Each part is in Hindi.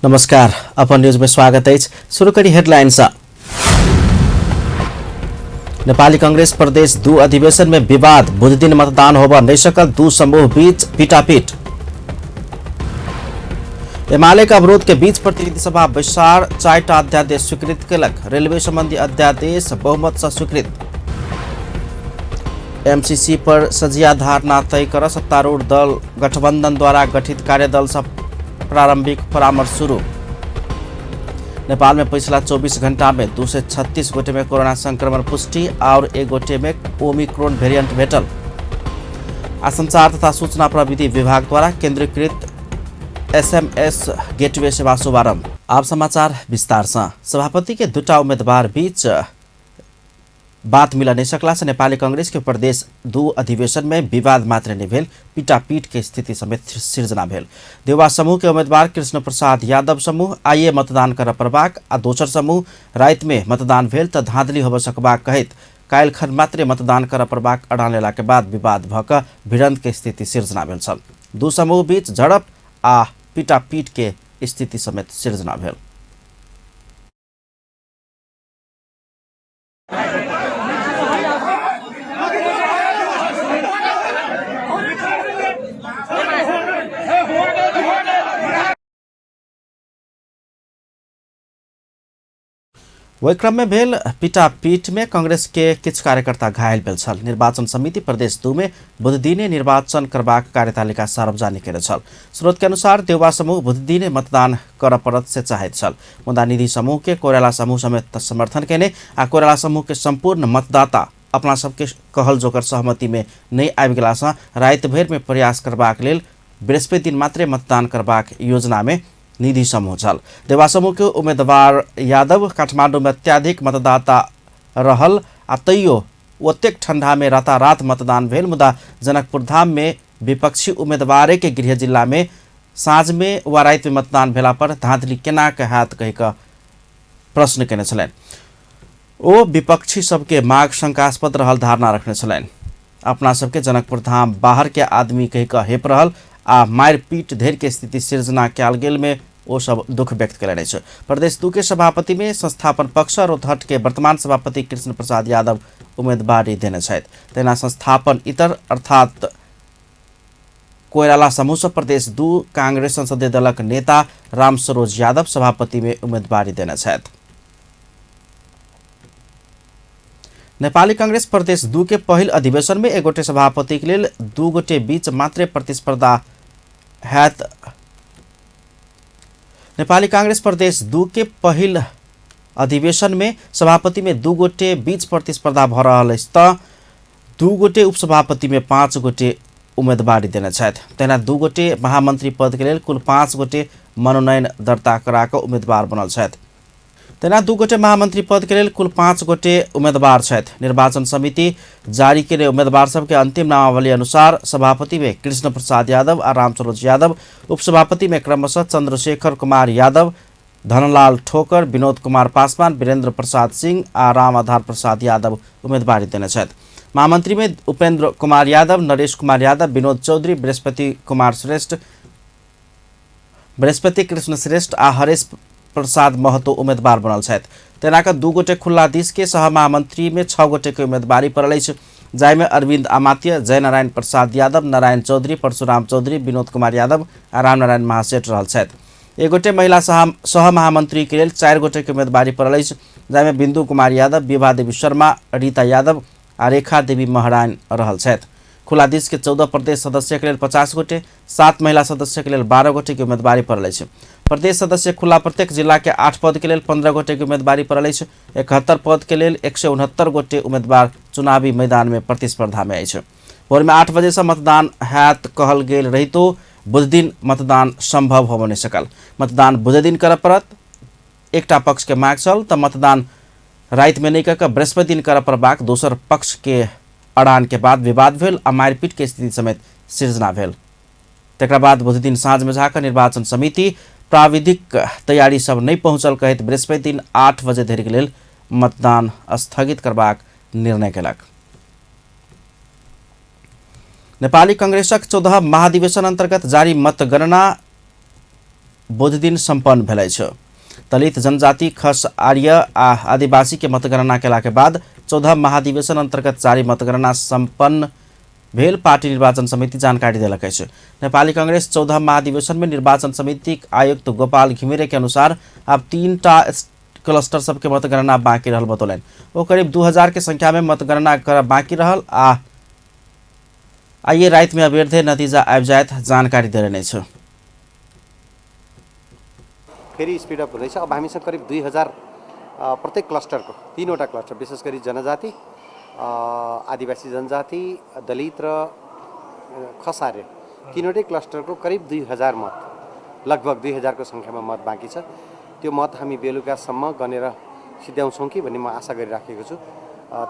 नमस्कार, अपन न्यूज में स्वागत है। शुरू करी हेडलाइंस। नेपाली कांग्रेस प्रदेश 2 अधिवेशन में विवाद, बुध दिन मतदान होब नहीं सकल, 2 समूह बीच पीटापीट। एमाले का अवरोध के बीच प्रतिनिधि सभा बैसार 4टा अध्यादेश स्वीकृत केलक। रेलवे संबंधी अध्यादेश बहुमत से स्वीकृत। एमसीसी पर सजिया धारणा तय कर सत्तारूढ़ दल गठबंधन द्वारा गठित कार्यदल से प्रारंभिक परामर्श शुरू। नेपाल में पिछला 24 घंटा में 236 गोटे में कोरोना संक्रमण पुष्टि और 1 गोटे में ओमिक्रॉन वेरिएंट भेटल। संचार तथा सूचना प्रविधि विभाग द्वारा केंद्रीकृत एसएमएस गेटवे सेवा शुभारंभ। आप समाचार विस्तार से। सभापति के 2टा उम्मीदवार बीच बात मिल नहीं सकला से नेपाली कांग्रेस के प्रदेश 2 अधिवेशन में विवाद मात्र नहीं भेल, पीटापीट के स्थिति समेत सिर्जना भेल। देवा समूह के उम्मीदवार कृष्ण प्रसाद यादव समूह आइए मतदान कर प्रबाक आ दोसर समूह रात में मतदान भेल त धांधली होब सकबाक कहत काल्हि खन मात्र मतदान कर प्रबाक अड़ान लेला के बाद विवाद भक भिड़ंत के स्थिति सिर्जना भेल छल। 2 समूह बीच झड़प आ पीटापीट के स्थिति समेत सिर्जना भेल। वही क्रम में भेल पीटापीट में कांग्रेस के किछ कार्यकर्ता घायल भेल छल। निर्वाचन समिति प्रदेश 2 में बुध दिने निर्वाचन करबाक कार्यतालिका सार्वजनिक केने छल। स्रोत के अनुसार देउवा समूह बुध दिने मतदान कर परत से चाहत छल, मुदा निधि समूह के कोइराला समूह समेत समर्थन केने आ कोइराला समूह के संपूर्ण मतदाता अपना सबके कहल जोकर सहमति में नहीं आबि गेला सँ रात भर में प्रयास करबाक लेल बृहस्पति दिन मात्र मतदान करबाक योजना में निधि समूह छल। देवा समूह के उम्मीदवार यादव काठमांडू में अत्याधिक मतदाता रहल आ तैयो ओतेक ठंडा में रातारात मतदान भेल, मुदा जनकपुर धाम में विपक्षी उम्मीदवार के गृह जिला में साँझ में वा रात में मतदान भेला पर धांधली केना के हाथ कहि कऽ प्रश्न केने छलनि। ओ विपक्षी सबके माग शंकास्पद रहल धारणा रखने छलनि। अपना सबके जनकपुर धाम बाहर के आदमी कहि कऽ हेप रहल आ मारपीट धैर्य के स्थिति सिर्जना कयल गेल में वो सब दुख व्यक्त कयलनि अछि। प्रदेश 2 के सभापति में संस्थापन पक्ष और हट के वर्तमान सभापति कृष्ण प्रसाद यादव उम्मीदवारी देने छथि। तेना संस्थापन इतर अर्थात कोइराला समूह से प्रदेश 2 कांग्रेस संसदीय दलक नेता राम सरोज यादव सभापति में उम्मीदवारी देने छथि। नेपाली कांग्रेस प्रदेश 2 के पहिल अधिवेशन में 1 गोटे सभापति के लिए 2 गोटे बीच मात्र प्रतिस्पर्धा हैत। नेपाली कांग्रेस प्रदेश 2 के पहिल अधिवेशन में सभापति में 2 गोटे बीच प्रतिस्पर्धा भ रहल अछि त 2 गोटे उपसभापति में 5 गोटे उम्मीदवारी देने छथि। तेना 2 गोटे महामंत्री पद के लिए कुल 5 गोटे मनोनयन दर्ता करा कऽ उम्मीदवार बनल छथि। तेना 2 गोटे महामंत्री पद के लिए कुल 5 गोटे उम्मीदवार छथि। निर्वाचन समिति जारी केने उम्मीदवार सबके अंतिम नामावली अनुसार सभापति में कृष्ण प्रसाद यादव और राम सरोज यादव, उपसभापति में क्रमशः चंद्रशेखर कुमार यादव, धनलाल ठोकर, विनोद कुमार पासवान, वीरेंद्र प्रसाद सिंह और राम आधार प्रसाद यादव उम्मीदवारी देने छथि। महामंत्री में उपेंद्र कुमार यादव, नरेश कुमार यादव, विनोद चौधरी, बृहस्पति कुमार श्रेष्ठ, बृहस्पति कृष्ण श्रेष्ठ आ हरेश प्रसाद महतो उम्मीदवार बनल छथि। तेना 2 गोटे खुला दिस के सह महामंत्री में 6 गोटे के उम्मीदवारी पड़ल अछि, जाहिमे अरविंद आमात्य, जयनारायण प्रसाद यादव, नारायण चौधरी, परशुराम चौधरी, विनोद कुमार यादव आ रामनारायण महासेठ रहल छथि। 1 गोटे महिला सह महामंत्री के लिए 4 गोटे के उम्मीदवारी पड़ल अछि, जाहिमे बिंदु कुमार यादव, विभा देवी शर्मा, रीता यादव आ रेखा देवी महरान रहल छथि। खुला दिस के 14 प्रदेश सदस्य के लिए 50 गोटे, 7 महिला सदस्य के लिए 12 गोटे की उम्मीदवारी पड़ल अछि। प्रदेश सदस्य खुला प्रत्येक जिला के 8 पद के लिए 15 गोटे की उम्मीदवारी पड़ल अछि। 71 पद के लिए 169 गोटे उम्मीदवार चुनावी मैदान में प्रतिस्पर्धा में अछि। भोर में 8 बजे से मतदान हैत कहल गेल रही तो बुध दिन मतदान संभव हो नहीं सकल। मतदान बुध दिन कर पड़त। एकटा पक्ष के माग छल त मतदान रात में नहीं कऽ बृहस्पति दिन कर पड़बाक दोसर पक्ष के अड़ान के बाद विवाद भेल आ मारपीट के स्थिति समेत सिर्जना भेल। तकर बाद बुध दिन साँझ में जाकर निर्वाचन समिति प्राविधिक तैयारी सब नहीं पहुंचल कहत बृहस्पति दिन 8 बजे धरि के लेल मतदान स्थगित करबाक निर्णय केलक। नेपाली कांग्रेसक 14 महाधिवेशन अंतर्गत जारी मतगणना बुध दिन सम्पन्न भेलै छ। दलित जनजाति, खस, आर्य आ आदिवासी के मतगणना केला के बाद 14 महाधिवेशन अंतर्गत जारी मतगणना सम्पन्न भेल पार्टी निर्वाचन समिति जानकारी देलकै छ। नेपाली कांग्रेस 14 महाधिवेशन में निर्वाचन समिति आयुक्त गोपाल घिमिरे के अनुसार अब 3टा क्लस्टर सबके मतगणना बाँकी रहल बतौलन। वो करीब 2000 के संख्या में मतगणना बाँकी रहल आ आइए रात में अबेरधे नतीजा आबि जायत जानकारी देने छ। फेरि स्पिड अप हुँदैछ। अब हामीसँग करिब 2000 प्रत्येक क्लस्टरको 3वटा क्लस्टर, विशेष गरी जनजाति, आदिवासी जनजाति, दलित र खसारे 3वटै क्लस्टरको करिब 2000 मत, लगभग 2000 को संख्यामा मत बाँकी छ। त्यो मत हामी बेलुकासम्म गनेर सिध्याउँछौँ कि भन्ने म आशा गरिराखेको छु।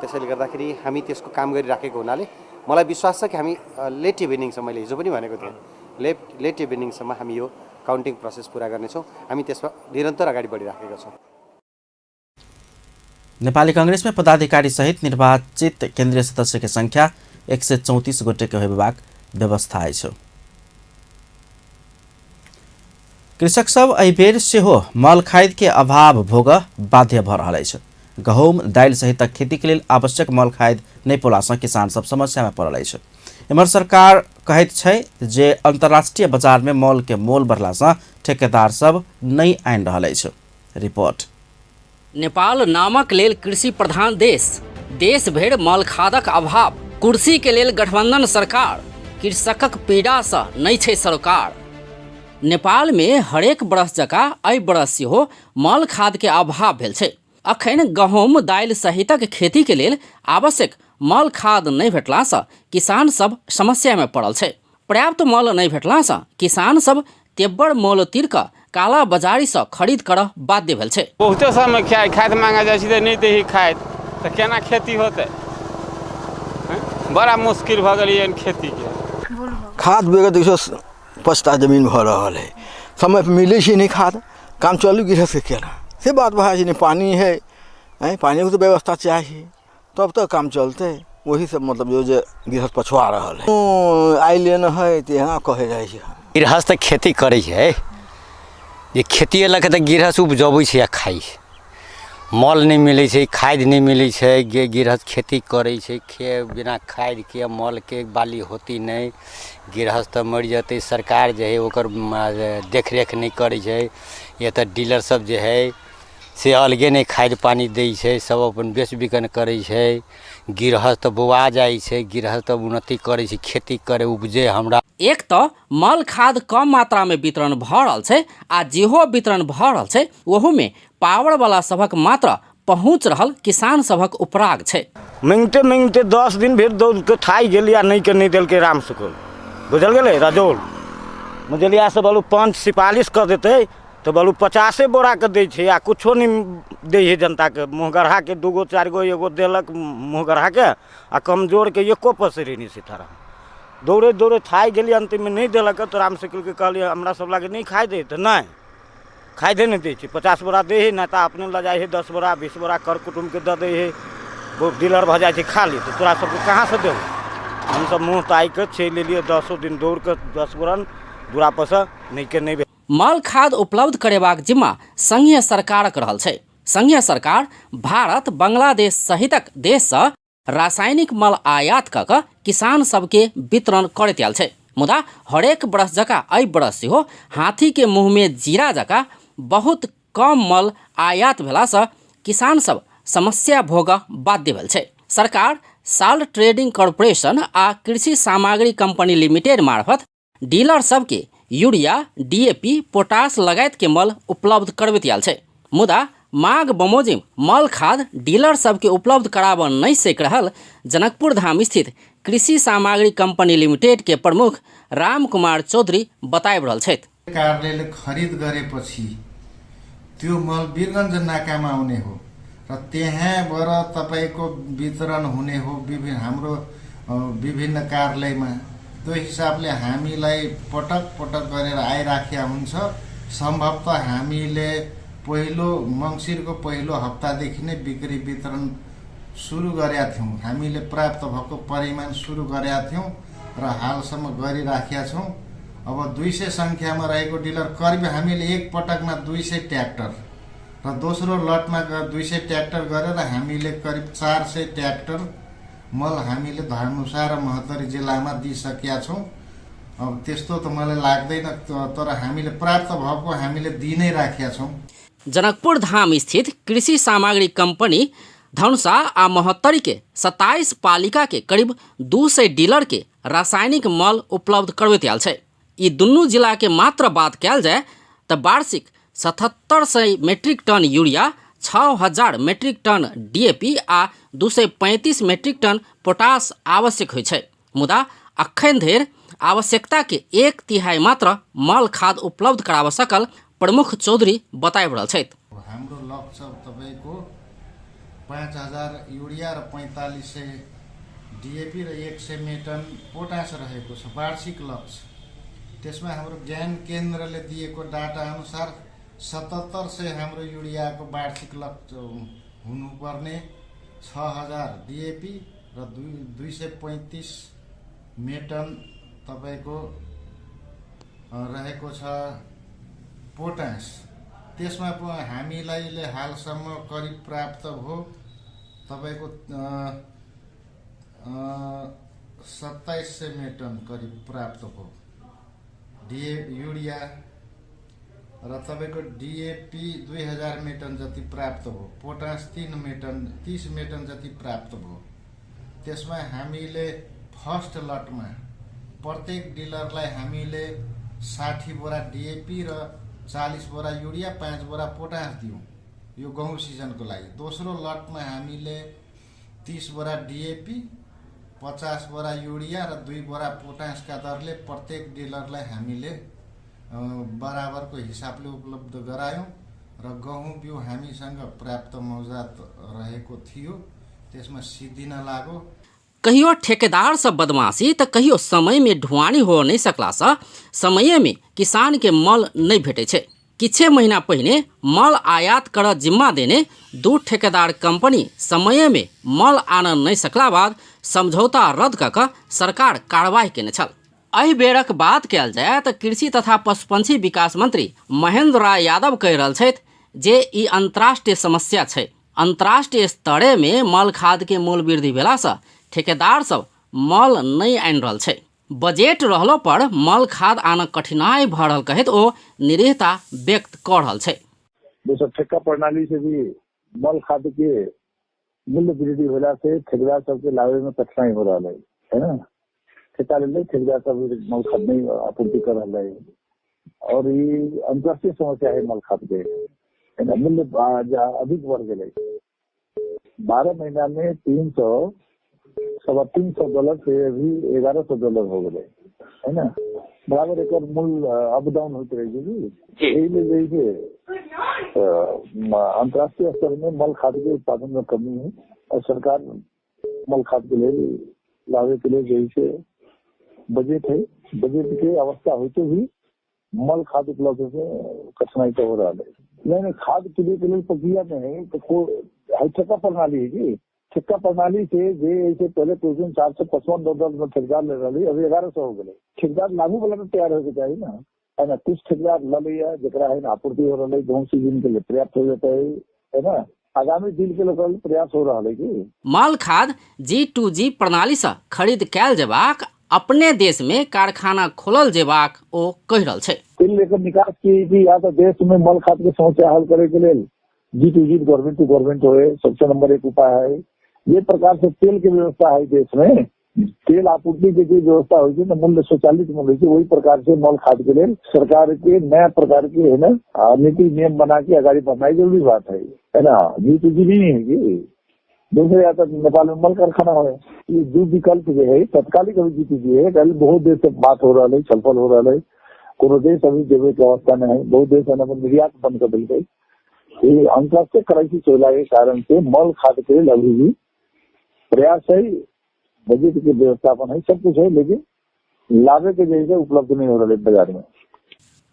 त्यसैले गर्दाखेरि हामी त्यसको काम गरिराखेको हुनाले मलाई विश्वास छ कि हामी लेट इभिनिङसम्म, मैले हिजो पनि भनेको थिएँ, लेट इभिनिङसम्म हामी यो काउन्टिङ प्रोसेस पुरा गर्नेछौँ। हामी त्यसमा निरन्तर अगाडि बढिराखेका छौँ। नेपाली कांग्रेस में पदाधिकारी सहित निर्वाचित केंद्रीय सदस्य की संख्या 134 गोटे के होयबाक व्यवस्था अछि। कृषक सब एहि बेर सेहो मल खाद के अभाव भोग बाध्य भ रहल अछि। गहूम, दालि सहित खेती के लेल आवश्यक मल खाद नहीं पोला सँ किसान सब समस्या में पड़ल अछि। एम्हर सरकार कहैत छै जे अंतर्राष्ट्रीय बाजार में मल के मोल बढ़ला सँ ठेकेदार सब नहीं आनि रहल अछि। रिपोर्ट। नेपाल नामक लेल कृषि प्रधान देश भरि मल खादक अभाव, कुर्सी के लेल गठबंधन सरकार, कृषकक पीड़ा सँ नहीं छै सरोकार। नेपाल में हरेक बरस जकाँ एहि बरस सेहो मल खाद के अभाव भेल छै। अखन गहूम, दालि सहितक खेती के लेल आवश्यक मल खाद नहीं भेटला सँ किसान सब समस्या में पड़ल छै। पर्याप्त मल नहीं भेटला सँ किसान सब तेब्बर मोल तीर कऽ काला बाजारी से खरीद कर बाध्य भेल छै। बहुते समय खाद मांगा जाइ छै, नहीं दे खाद तो केना खेती होते? बड़ा मुश्किल भ गेल खेती के। खाद बेगर देखो पछता जमीन भ रहल है, समय पर मिले छै नहीं खाद, काम चलू गृहस्थ के केना से बात भा छै। नहीं पानी है, पानी की तो व्यवस्था चाहिए तब तक काम चलते। वही सब मतलब जो गृहस्थ पछुआ रहल है, आइले न है ते यहाँ कहे जाइ छै। गृहस्थ खेती करे छै, ये खेती लग तो गृहस्थ उपजबै छै या खाइ छै। मल नहीं मिले छै, खाद नहीं मिले छै, गृहस्थ खेती करे छै, बिना खाद के मल के बाली होती नहीं। गृहस्थ मर जाते, सरकार जो है ओकर देख रेख नहीं करे छै। ये तो डीलर सब जो है से अलगे नहीं खाद पानी दै छै, सब अपन बेच बिकन करे छै। गृहस्थ बौआ जाइ छै, गृहस्थ उन्नति करे छै, खेती करे उपजे। हमरा एक तो मल खाद कम मात्रा में वितरण भ रहल छै आ जेहो वितरण भ रहल छै ओहू में पावर वाला सबक मात्र पहुँच रहल किसान सबक उपराग छै। मिंगते 10 दिन फिर दौड़ के थाई गेलिया नहीं के नहीं दिल के राम सुकुल बुझल गेले राजोल मुझलिया से बोलू 5-45 कर देते तो बोलू 50 बोरा के दे छै आ कुछो नहीं दे है जनता के। मुँह गढ़ा के 2-4 गो एगो देलक मुँह गढ़ा के आ कमजोर के एको पसरी नहीं सितारा। दौड़े थाई गेलिए, अंतिम में नहीं दिलक तो राम सिकुल के कहलिए हमरा सब लागे नहीं खाई दे, तो नहीं खाई दे नहीं दे 50 बोरा दे है ना तो अपने ल जाए 10 बोरा 20 बोरा कर कुटुम के दे है। वो डीलर भ जाए खाली तो तोरा सबके कहाँ से देव? हम सब मुँह ताई के छे ले लिए 10 दिन दौड़ के 10 बोरा दूरा पर नहीं के नहीं। मल खाद उपलब्ध करेबाक जिम्मा संघीय सरकारक रहल छै। संघीय सरकार भारत, बांग्लादेश सहितक देश से रासायनिक मल आयात क के किसान सबके वितरण करैत आयल छै। मुदा हरेक बरस जकाँ एहि बरस सेहो हाथी के मुँह में जीरा जकाँ बहुत कम मल आयात भेला सँ किसान सब समस्या भोग बाध्य भेल छै। सरकार साल्ट ट्रेडिंग कॉर्पोरेशन आ कृषि सामग्री कंपनी लिमिटेड मार्फत डीलर सबके यूरिया, डीएपी, पोटास लगायत के मल उपलब्ध करबैत आयल छै। मुदा मांग बमोजिम मल खाद डीलर सबके उपलब्ध कराबऽ नहीं सक रहल जनकपुर धाम स्थित कृषि सामग्री कंपनी लिमिटेड के प्रमुख राम कुमार चौधरी बताइब रहल छथि। कार्यालयले खरिद गरेपछि त्यो मल वीरगञ्ज नाकामा आउने हो र त्यहाँबाट तपाईको वितरण हुने हो हाम्रो विभिन्न कार्यालयमा। त्यो हिसाबले हामीलाई पटक पटक गरेर आइराखेका हुन्छ। सम्भवतः हामीले पहिलो मङ्सिरको पहिलो हप्तादेखि नै बिक्री वितरण सुरु गरेका थियौँ। हामीले प्राप्त भएको परिमाण सुरु गरेका थियौँ र हालसम्म गरिराखेका छौँ। अब 200 सङ्ख्यामा रहेको डिलर करिब हामीले एक पटकमा 200 ट्र्याक्टर र दोस्रो लटमा 200 ट्र्याक्टर गरेर हामीले करिब 400 ट्र्याक्टर मल हामीले धनुषा र महोत्तरी जिल्लामा दिइसकेका छौँ। अब त्यस्तो त मलाई लाग्दैन, तर हामीले प्राप्त भएको हामीले दिइ नै राखेका छौँ। जनकपुर धाम स्थित कृषि सामग्री कंपनी धनुषा आ महोत्तरी के 27 पालिका के करीब 200 डीलर के रासायनिक मल उपलब्ध करबैत आयल छै। ई दुनू जिला के मात्र बात कयल जाय तऽ वार्षिक 7700 metric ton urea, 6000 metric ton DAP आ 235 मेट्रिक टन पोटास आवश्यक होइ छै। मुदा अखन धरि आवश्यकता के 1/3 मात्र मल खाद उपलब्ध कराब सकल प्रमुख चौधरी बताइब रहल छथि। हाम्रो लक्ष्य तपाईँको 5000 युरिया र 4500 DAP र 100 मेटन पोटास रहेको छ वार्षिक लक्ष्य। त्यसमा हाम्रो ज्ञान केन्द्रले दिएको डाटा अनुसार 7700 हाम्रो युरियाको वार्षिक लक्ष्य हुनुपर्ने, 6000 DAP र 235 मेटन तपाईँको रहेको छ पोटास। त्यसमा हामीलाई हालसम्म करिब प्राप्त भयो तपाईँको 2700 मेटन करिब प्राप्त भयो युरिया र तपाईँको DAP 2000 मेटन जति प्राप्त भयो, पोटास 30 मेटन जति प्राप्त भयो। त्यसमा हामीले फर्स्ट लटमा प्रत्येक डिलरलाई हामीले 60 बोरा DAP र 40 बोरा युरिया, 5 बोरा पोटास दियौँ यो गहुँ सिजनको लागि। दोस्रो लटमा हामीले 30 बोरा DAP, 50 बोरा युरिया र 2 बोरा पोटासका दरले प्रत्येक डिलरलाई हामीले बराबरको हिसाबले उपलब्ध गरायौँ र गहुँ बिउ हामीसँग पर्याप्त मौजात रहेको थियो, त्यसमा सिद्धिन लाग्यो। कहियो ठेकेदार से बदमाशी तो कहियो समय में ढुआनी हो नहीं सकला से समय में किसान के मल नहीं भेटे छे। किछे महीना पहिने मल आयात कर जिम्मा देने 2 ठेकेदार कंपनी समय में मल आन नहीं सकला बाद समझौता रद्द कऽ सरकार कार्रवाई केने छल। एहि बेरक बात कयल जाय तऽ कृषि तथा पशुपंछी विकास मंत्री महेंद्र राय यादव कहि रहल छथि जे ई अंतर्राष्ट्रीय समस्या छै। अंतर्राष्ट्रीय स्तरे में मल खाद के मूल्य वृद्धि भेला से ठेकेदार सब मल नहीं आनि रहल छै। बजट रहलो पर मल खाद आना कठिनाई भऽ रहल कहैत ओ निरीहता व्यक्त कऽ रहल छै। दोसर ठेका प्रणाली से भी मल खाद के मूल्य वृद्धि होला से ठेकेदार सबके लावे में कठिनाई हो रहा है ना। ठेका ले ठेकेदार सब मल खाद नहीं आपूर्ति कर रहा है और ये अंतर्राष्ट्रीय समस्या है मल खाद के, है ना। मूल्य अधिक बढ़ गए, 12 महीना में $300 से अभी $1100 हो गए, है ना। बराबर एक मूल्य अप डाउन होते रहेगी। यही ले अंतर्राष्ट्रीय स्तर में मल खाद के उत्पादन में कमी है और सरकार मल खाद के लिए लावे के लिए जैसे बजट है, बजट की अवस्था होते हुई मल खाद उपलब्ध में कठिनाई तो हो रहा है। नहीं खाद के लिए प्रक्रिया में है तो ठेका प्रणाली है जी। ठेका प्रणाली से ऐसे पहले कुछ दिन $455 में ठेकेदार ले रही, अभी 1100 हो गए। ठेकेदार लागू वाला में तैयार होके चाहिए ना, है ना। कुछ ठेकेदार ल लिया जरा है ना आपूर्ति हो रहा है, गेहूं सीजन के लिए पर्याप्त हो जाता है ना। आगामी दिन के लिए प्रयास हो रहा है कि मल खाद G2G प्रणाली से खरीद कैल जेबाक अपने देश में कारखाना खोलल जेबाक ओ कहि रहल छै। तेल लेकर निकास की या तो देश में मल खाद के समस्या हल करे के लिए G2G गवर्नमेंट टू गवर्नमेंट हो सबसे नंबर 1 उपाय है। ये प्रकार से तेल की व्यवस्था है देश में, तेल आपूर्ति की व्यवस्था होगी ना, मूल्य स्वचालित मूल्य की, वही प्रकार से मल खाद के लिए सरकार के नया प्रकार की है ना नीति नियम बना के आगे बढ़ाई जरूरी बात है ना। G2G नहीं है कि दूसरे या तो नेपाल में मल कारखाना हो, ये 2 विकल्प जो है तत्कालिक अभी G2G है। कल बहुत देश से बात हो रहा है, छलफल हो रहा है, कोनो देश अभी देवे की अवस्था में है, बहुत देश निर्यात बंद कर दिल गई। ये अंतर्राष्ट्रीय क्राइसिस होला के कारण से मल खाद के लिए अभी भी प्रयास है, बजट के व्यवस्थापन है, सब कुछ है, लेकिन लाभे के जैसे उपलब्ध नहीं हो रहा है बाजार में।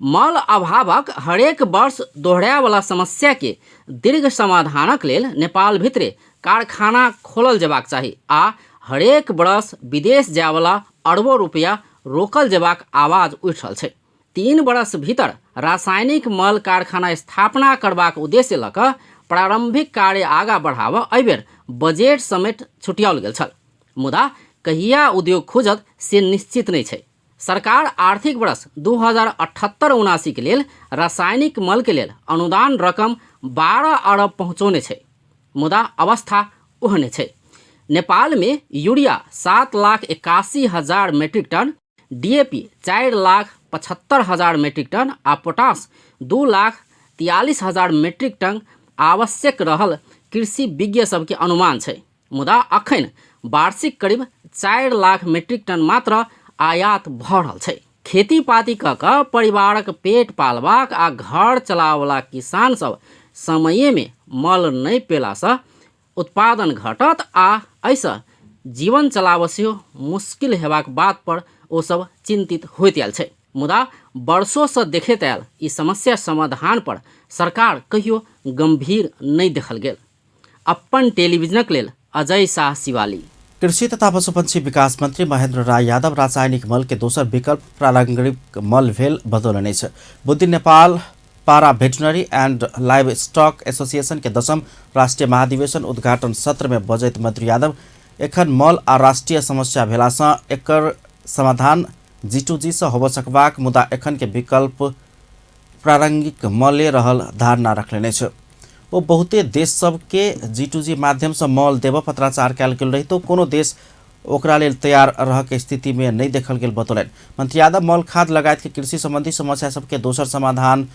मल अभावक हरेक वर्ष दोहराए वाला समस्या के दीर्घ समाधानक लेल नेपाल भितरे कारखाना खोलल जेबाक चाही आ हरेक वर्ष विदेश जाय वाला अरबों रुपया रोकल जेबाक आवाज उठि रहल छै। 3 बरस भीतर रासायनिक मल कारखाना स्थापना करबाक उद्देश्य लऽ कऽ प्रारंभिक कार्य आगाँ बढ़ाबऽ एहिबेर बजेट समेत छुटियाओल गेल छल। मुदा कहिया उद्योग खुजत से निश्चित नहीं छै। सरकार आर्थिक वर्ष 2078-79 के लेल रासायनिक मल के लेल अनुदान रकम 12 अरब पहुँचौने छै। मुदा अवस्था ओहने छै। नेपाल में urea 7,81,000 metric ton, DAP 4,75,000 metric ton आ पोटास 2,43,000 मेट्रिक टन आवश्यक रहल कृषि विज्ञ सबके अनुमान छै। मुदा अखन वार्षिक करीब 4 लाख मेट्रिक टन मात्र आयात भऽ रहल छै। खेती पाती कऽ कऽ परिवारक पेट पालबाक आ घर चलावला किसान सब समय में मल नहीं पेलासँ उत्पादन घटत आ ऐसा जीवन चलाबऽ सेहो मुश्किल हेबाक बात पर ओ सब चिंतित होइत आयल छै। मुदा वर्षों से देखैत आयल ई समस्या समाधान पर सरकार कहियो गंभीर नहीं देखल गेल। अपन टेलीविजनक लेल अजय शाह शिवाली। कृषि तथा पशुपक्षी विकास मंत्री महेन्द्र राय यादव रासायनिक मल के दोसर विकल्प प्रारंभिक मल भेल बतौलनि अछि। बुद्धि नेपाल पारा veterinary and live stock association के 10म राष्ट्रीय महाधिवेशन उद्घाटन सत्र में बजैत मंत्री यादव एखन मल आ राष्ट्रीय समस्या भेलासँ एकर समाधान G2G से होबऽ सकबाक मुदा एखन के विकल्प प्रारंभिक मले रहल धारणा रखलनि अछि। ओ बहुते देश सब के G2G माध्यम से मल देबऽ पत्राचार कयल गेल रही तो कोनो देश ओकरा लेल तैयार रह के स्थिति में नहीं देखल गेल बतौलनि। मंत्री यादव मल खाद लगायत के कृषि संबंधी समस्या सबके दोसर समाधान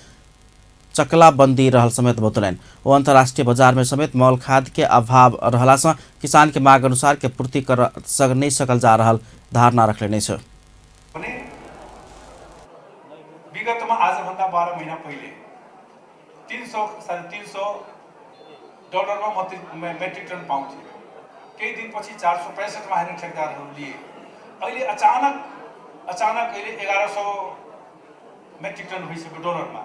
चकलाबंदी रहल समेत बतौलनि। ओ अंतर्राष्ट्रीय बाजार में समेत मल खाद के अभाव रहलासँ किसान के मांग अनुसार के पूर्ति कर नहीं सकल जा रहल धारणा रखलनि छ। विगत में आज भन्दा 12 महीना पहले 300-350 डलर में मेट्रिक टन पाउँथे। केही दिन पछि 465 में हाने ठेकेदारहरू लिए। अहिले अचानक अहिले 1100 मेट्रिक टन भइसक्यो डलरमा।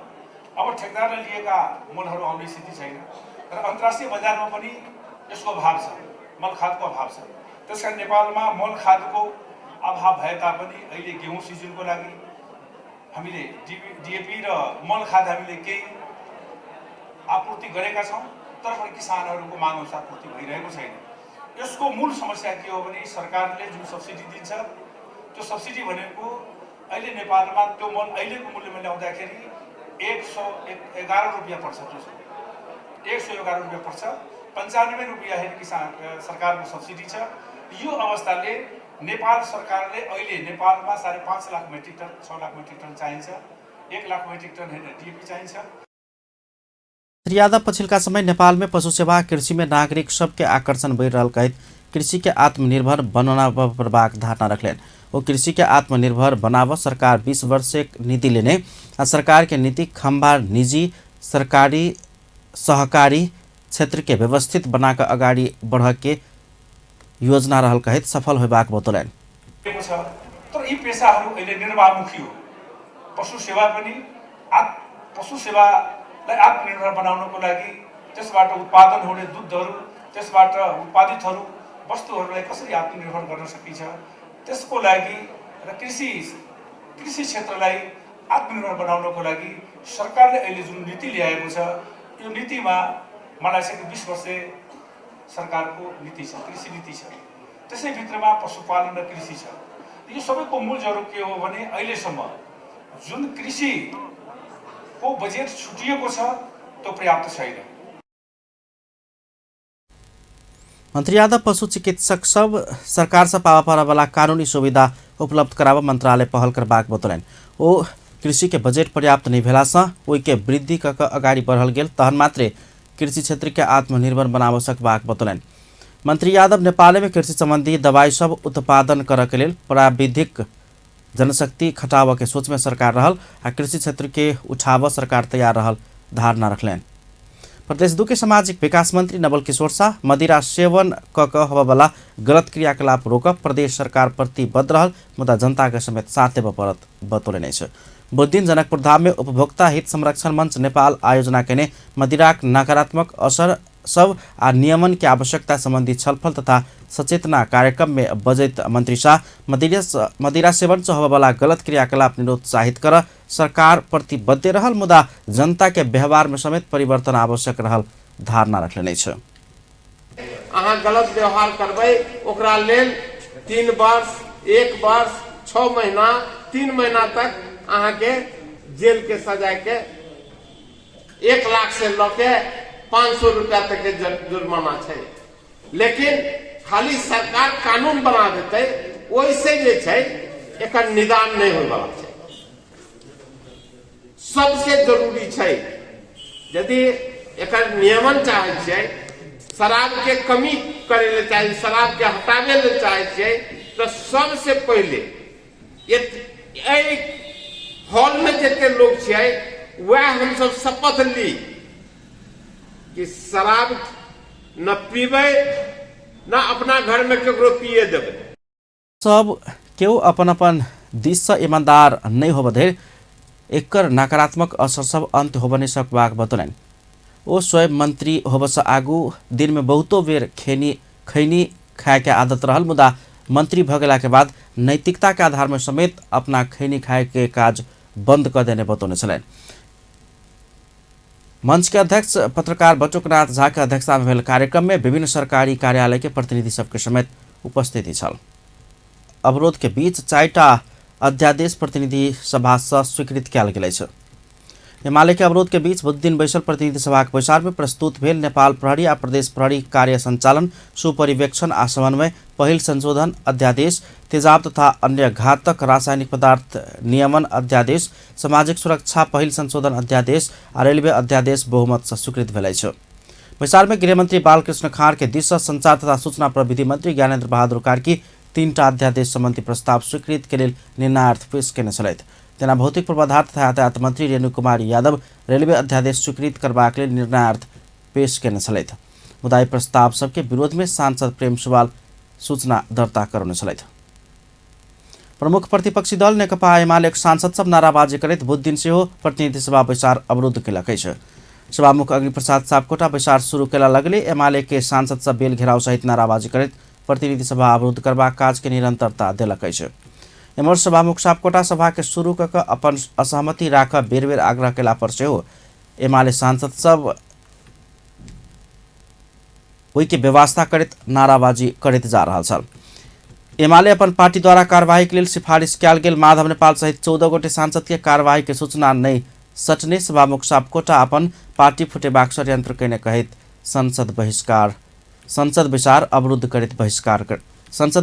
अब ठेकेदारले लिएका मलहरू आउने स्थिति छैन र अन्तर्राष्ट्रिय बजारमा पनि यसको अभाव छ, मल खादको अभाव छ। त्यसकारण नेपालमा मल खादको अभाव भए तापनि अहिले गेहूँ सिजनको लागि हामीले DAP र मल खाद हामीले केही आपूर्ति गरेका छौँ, तर पनि किसानहरूको माग अनुसार पूर्ति भइरहेको छैन। यसको मूल समस्या के हो भने सरकारले जुन सब्सिडी दिन्छ त्यो सब्सिडी भनेको अहिले नेपालमा त्यो मल अहिलेको मूल्यमा ल्याउँदाखेरि 111 रुपियाँ पर्छ। 111 रुपियाँ पर्छ। 95 रुपियाँ हेरी किसान सरकारको सब्सिडी छ। यो अवस्थाले नेपाल सरकारले अहिले नेपालमा 5.5 lakh metric ton 6 lakh metric ton चाहिन्छ। 1 लाख मेट्रिक टन होइन DAP चाहिन्छ। यादव पछिल्का समय नेपाल में पशु सेवा कृषि में नागरिक सबके आकर्षण बढ़ि रहल कहैत कृषि के आत्मनिर्भर बनाबबाक धारणा रखलनि। वो कृषि के आत्मनिर्भर बनाव सरकार 20 वर्ष से नीति लेने आ सरकार के नीति खंभा निजी सरकारी सहकारी क्षेत्र के व्यवस्थित बनाकर अगाडि बढ़ के योजना रहल कहैत सफल होबाक बतौलनि। तर यी पेशाहरू अहिले निर्वाहमुखी हो। पशु सेवा पनि पशु सेवालाई आत्मनिर्भर बनाउनको लागि त्यसबाट उत्पादन हुने दुधहरू, त्यसबाट उत्पादितहरू वस्तुहरूलाई कसरी आत्मनिर्भर गर्न सकिन्छ त्यसको लागि र कृषि क्षेत्रलाई आत्मनिर्भर बनाउनको लागि सरकारले अहिले जुन नीति ल्याएको छ यो नीतिमा मलाई चाहिँ 20 वर्ष सरकारको नीति छ, कृषि नीति छ। त्यसै भित्रमा पशुपालन र कृषि छ। यो सबैको मूल जरो के हो भने अहिलेसम्म जुन कृषिको बजेट छुटिएको छ त्यो पर्याप्त छैन। मंत्री यादव पशु चिकित्सक सब सरकार से पावा पड़ा वाला कानूनी सुविधा उपलब्ध करावा मंत्रालय पहल करबाक बतौलनि। ओ कृषि के बजेट पर्याप्त नहीं भेलासँ ओहि के वृद्धि क अगाडि बढ़ल गेल तहन मात्रे कृषि क्षेत्र के आत्मनिर्भर बनाव सकबाक बतौलनि। मंत्री यादव नेपाल में कृषि संबंधी दवाई सब उत्पादन कर के लेल प्राविधिक जनशक्ति खटाव के सोच में सरकार रहल आ कृषि क्षेत्र के उठाव सरकार तैयार रहल धारणा रखलनि। प्रदेश 2 के सामाजिक विकास मंत्री नवल किशोर शाह मदिरा सेवन क होबला गलत क्रियाकलाप रोकब प्रदेश सरकार प्रतिबद्ध रहल मुदा जनता के समेत साथ देव परत बतौलनि छ। बुधदिन जनकपुर धाम में उपभोक्ता हित संरक्षण मंच नेपाल आयोजना केने मदिराक नकारात्मक असर सब आ नियमन के आवश्यकता संबंधी छलफल तथा सचेतना कार्यक्रम में बजैत मंत्री शाह मदिरा सेवन से होबेवाला गलत क्रियाकलाप निरुत्साहित कर सरकार प्रतिबद्ध रहल, मुदा जनता के व्यवहार में समेत परिवर्तन आवश्यक रहल धारणा रखले छ। अहाँ गलत व्यवहार करबै ओकरा लेल 3 वर्ष 1 वर्ष 6 महीना 3 महीना तक अहाँ के जेल के सजा के 1 लाख से लके 500 रुपया तक के जुर्माना छै। लेकिन खाली सरकार कानून बना देते ओइसे जे छै एकर निदान नहीं होय वाला छै। सबसे जरूरी छै यदि एकर नियमन चाहे छै, शराब के कमी करे ले चाहिए, शराब के हटावे ले चाहिए, तो सबसे पहले हॉल में जितने लोग छै वह हम सब शपथ ली कि शराब न पीबे न अपना घर में केकरो पिए देवे। सब केहू अपन अपन दिश से ईमानदार नहीं होब धरि एकर नकारात्मक असर सब अंत होब नहीं सकबाक बतौलनि। ओ स्वयं मंत्री होबसँ आगू दिन में बहुतो बेर खैनी खाए के आदत रहल, मुदा मंत्री भ गेला के बाद नैतिकता के आधार में समेत अपना खैनी खाए के काज बंद कर देने बतौने छलनि। मंच के अध्यक्ष पत्रकार बटुकनाथ झा के अध्यक्षता में भेल कार्यक्रम में विभिन्न सरकारी कार्यालय के प्रतिनिधि सबके समेत उपस्थिति छल। अवरोध के बीच 4टा अध्यादेश प्रतिनिधि सभा से स्वीकृत कयल गेल अछि। एमाले के अवरोध के बीच बुध दिन बैसल प्रतिनिधि सभा के बैसार में प्रस्तुत भेल नेपाल प्रहरी आ प्रदेश प्रहरी कार्य संचालन सुपरिवेक्षण आ समन्वय पहिल संशोधन अध्यादेश, तेजाब तथा अन्य घातक रासायनिक पदार्थ नियमन अध्यादेश, सामाजिक सुरक्षा पहिल संशोधन अध्यादेश आ रेलवे अध्यादेश बहुमत से स्वीकृत भेल अछि। बैसार में गृहमंत्री बालकृष्ण खाँड के दिशा संचार तथा सूचना प्रविधि मंत्री ज्ञानेन्द्र बहादुर कार्की 3टा अध्यादेश संबंधी प्रस्ताव स्वीकृत के लेल निर्णयार्थ पेश केने छलथि। तेना भौतिक पूर्वाधार तथा यातायात मंत्री रेणु कुमार यादव रेलवे अध्यादेश स्वीकृत करबाक लेल निर्णयार्थ पेश केने छलथि, मुदा प्रस्ताव सबके विरोध में सांसद प्रेम सुवाल सूचना दर्ता करौने छलथि। प्रमुख प्रतिपक्षी दल नेकपा एमालेक सांसद सब नाराबाजी करैत बुध दिन सेहो प्रतिनिधि सभा बैसार अवरुद्ध केलक अछि। सभामुख अग्निप्रसाद सापकोटा बैसार शुरू केला लगले एमाले के सांसद सब बेल घेराव सहित नाराबाजी करैत प्रतिनिधि सभा अवरुद्ध करबाक काज के निरंतरता देलक अछि। एम्हर सभामुख सापकोटा सभा के शुरू कऽ अपन असहमति राख बेर बेर आग्रह केला पर सेहो एमाले सांसद सब ओहि के व्यवस्था करैत नाराबाजी करैत जा रहल छल। एमाले अपन पार्टी द्वारा कार्यवाही के लेल सिफारिश कयल गेल माधव नेपाल सहित 14 गोटे सांसद के कार्यवाही के सूचना नहीं सटने सभामुख सापकोटा अपन पार्टी फुटेबाक षड्यंत्र केने कहैत संसद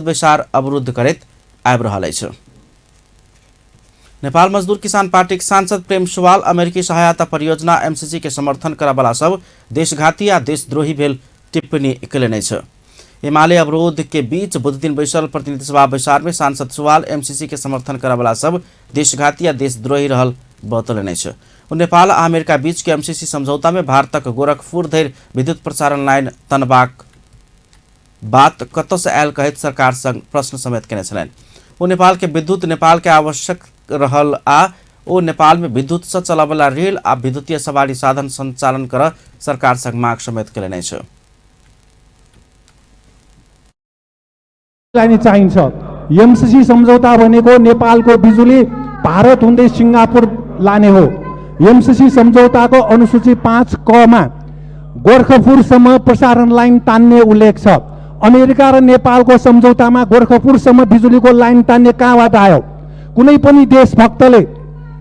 बैसार अवरुद्ध करैत आबि रहल अछि। नेपाल मजदूर किसान पार्टी के सांसद प्रेम सुवाल अमेरिकी सहायता परियोजना एमसीसी के समर्थन करवाला सब देशघाती या देशद्रोही भेल टिप्पणी केलनि अछि। एमाले अवरोध के बीच बुध दिन बैसल प्रतिनिधि सभा बैसार में सांसद सुवाल एमसीसी के समर्थन करवाला सब देशघाती या देशद्रोही रहल बतौलनि अछि। नेपाल आ अमेरिका बीच के एमसीसी समझौता में भारतक गोरखपुर धरि विद्युत प्रसारण लाइन तनबाक बात कतऽ से आयल कहैत सरकार संग प्रश्न समेत केने छलनि। ओ नेपाल के विद्युत नेपाल के आवश्यक रहल आ ओ नेपाल में विद्युत से चलबला रेल आ विद्युतीय सवारी साधन संचालन कर सरकार संग माग समेत केलनि अछि। चाहिन्छ एमसीसी सम्झौता भनेको नेपालको बिजुली भारत हुँदै सिंगापुर लाने हो। एमसीसी सम्झौताको अनुसूची 5 क मा गोरखपुरसम्म प्रसारण लाइन तान्ने उल्लेख छ। अमेरिका र नेपालको सम्झौतामा गोरखपुरसम्म बिजुलीको लाइन तान्ने कहाँबाट आयो? कुनै पनि देशभक्तले